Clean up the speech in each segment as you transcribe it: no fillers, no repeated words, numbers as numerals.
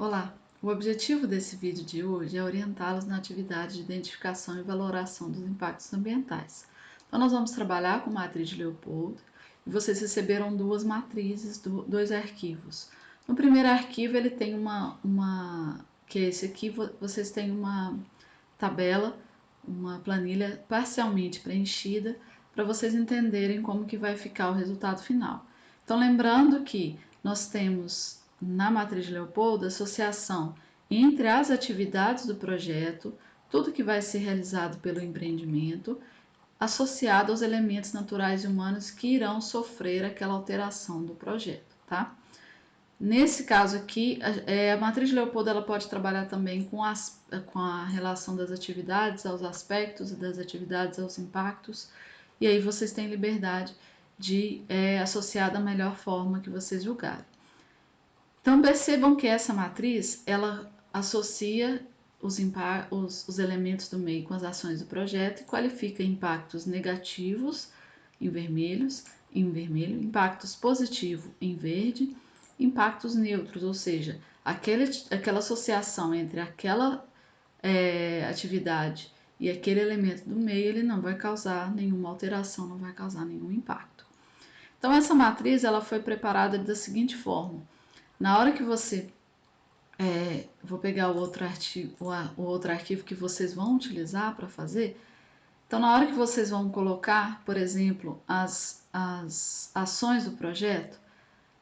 Olá! O objetivo desse vídeo de hoje é orientá-los na atividade de identificação e valoração dos impactos ambientais. Então, nós vamos trabalhar com matriz de Leopoldo e vocês receberam duas matrizes, dois arquivos. No primeiro arquivo, ele tem que é esse aqui, vocês têm uma tabela, uma planilha parcialmente preenchida para vocês entenderem como que vai ficar o resultado final. Então, lembrando que nós temos na matriz de Leopoldo associação entre as atividades do projeto, tudo que vai ser realizado pelo empreendimento, associado aos elementos naturais e humanos que irão sofrer aquela alteração do projeto, tá? Nesse caso aqui, a matriz de Leopoldo ela pode trabalhar também com a relação das atividades aos aspectos, das atividades aos impactos, e aí vocês têm liberdade de associar da melhor forma que vocês julgarem. Então percebam que essa matriz ela associa os elementos do meio com as ações do projeto e qualifica impactos negativos em vermelho, impactos positivos em verde, impactos neutros, ou seja, aquela associação entre aquela atividade e aquele elemento do meio, ele não vai causar nenhuma alteração, não vai causar nenhum impacto. Então essa matriz ela foi preparada da seguinte forma: na hora que você vou pegar o outro arquivo que vocês vão utilizar para fazer. Então, na hora que vocês vão colocar, por exemplo, as ações do projeto,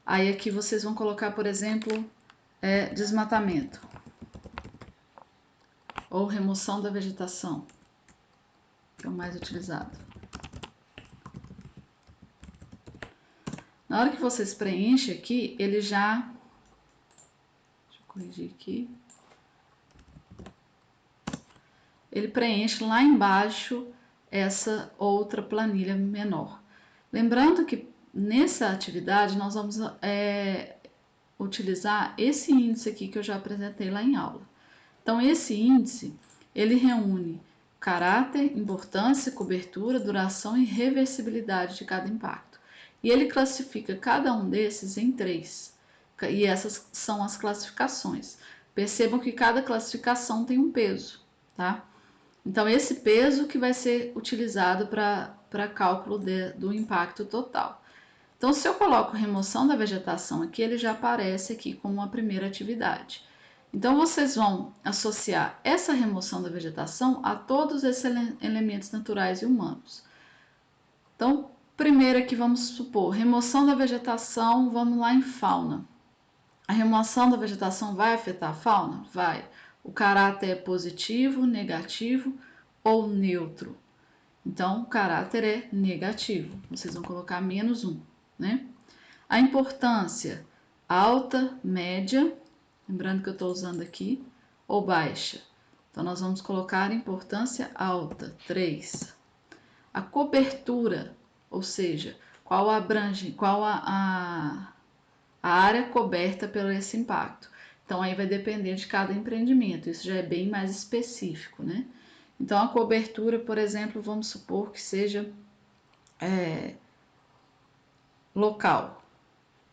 aí aqui vocês vão colocar, por exemplo, desmatamento ou remoção da vegetação, que é o mais utilizado. Na hora que vocês preenchem aqui, ele já... Deixa eu corrigir aqui. Ele preenche lá embaixo essa outra planilha menor. Lembrando que nessa atividade nós vamos utilizar esse índice aqui que eu já apresentei lá em aula. Então esse índice ele reúne caráter, importância, cobertura, duração e reversibilidade de cada impacto. E ele classifica cada um desses em 3. E essas são as classificações. Percebam que cada classificação tem um peso, tá? Então, esse peso que vai ser utilizado para cálculo do impacto total. Então, se eu coloco remoção da vegetação aqui, ele já aparece aqui como a primeira atividade. Então, vocês vão associar essa remoção da vegetação a todos esses elementos naturais e humanos. Então, primeiro aqui vamos supor, remoção da vegetação, vamos lá em fauna. A remoção da vegetação vai afetar a fauna? Vai. O caráter é positivo, negativo ou neutro? Então, o caráter é negativo. Vocês vão colocar -1, né? A importância, alta, média, lembrando que eu estou usando aqui, ou baixa. Então, nós vamos colocar importância alta, 3. A cobertura, ou seja, qual a área coberta pelo esse impacto. Então, aí vai depender de cada empreendimento, isso já é bem mais específico, né? Então, a cobertura, por exemplo, vamos supor que seja local.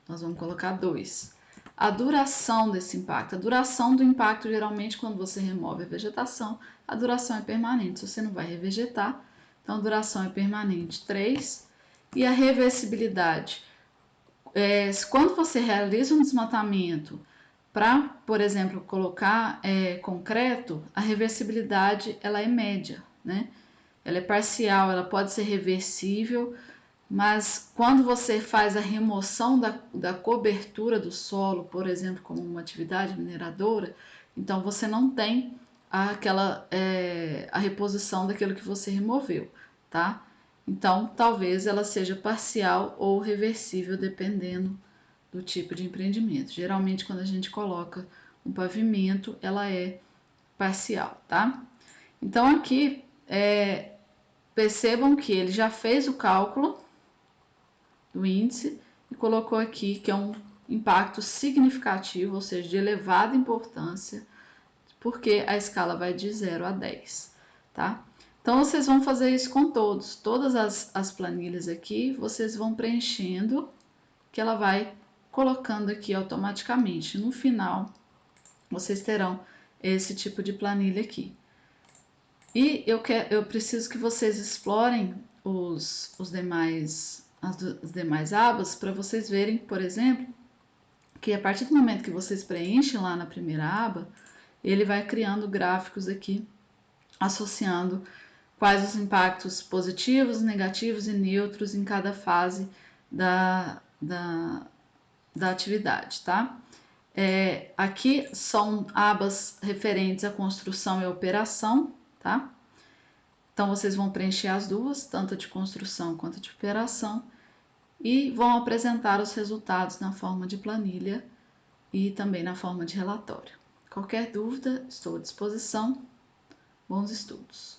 Nós vamos colocar 2. A duração desse impacto. A duração do impacto, geralmente, quando você remove a vegetação, a duração é permanente. Se você não vai revegetar, então a duração é permanente, 3. E a reversibilidade. Quando você realiza um desmatamento para, por exemplo, colocar concreto, a reversibilidade ela é média, né? Ela é parcial, ela pode ser reversível, mas quando você faz a remoção da cobertura do solo, por exemplo, como uma atividade mineradora, então você não tem a reposição daquilo que você removeu, tá? Então, talvez ela seja parcial ou reversível, dependendo do tipo de empreendimento. Geralmente, quando a gente coloca um pavimento, ela é parcial, tá? Então, aqui, percebam que ele já fez o cálculo do índice e colocou aqui que é um impacto significativo, ou seja, de elevada importância, porque a escala vai de 0 a 10, tá? Então, vocês vão fazer isso com todas as planilhas aqui, vocês vão preenchendo, que ela vai colocando aqui automaticamente. No final, vocês terão esse tipo de planilha aqui. E eu preciso que vocês explorem as demais abas para vocês verem, por exemplo, que a partir do momento que vocês preenchem lá na primeira aba, ele vai criando gráficos aqui, associando quais os impactos positivos, negativos e neutros em cada fase da atividade, tá? Aqui são abas referentes à construção e operação, tá? Então, vocês vão preencher as duas, tanto a de construção quanto a de operação, e vão apresentar os resultados na forma de planilha e também na forma de relatório. Qualquer dúvida, estou à disposição. Bons estudos!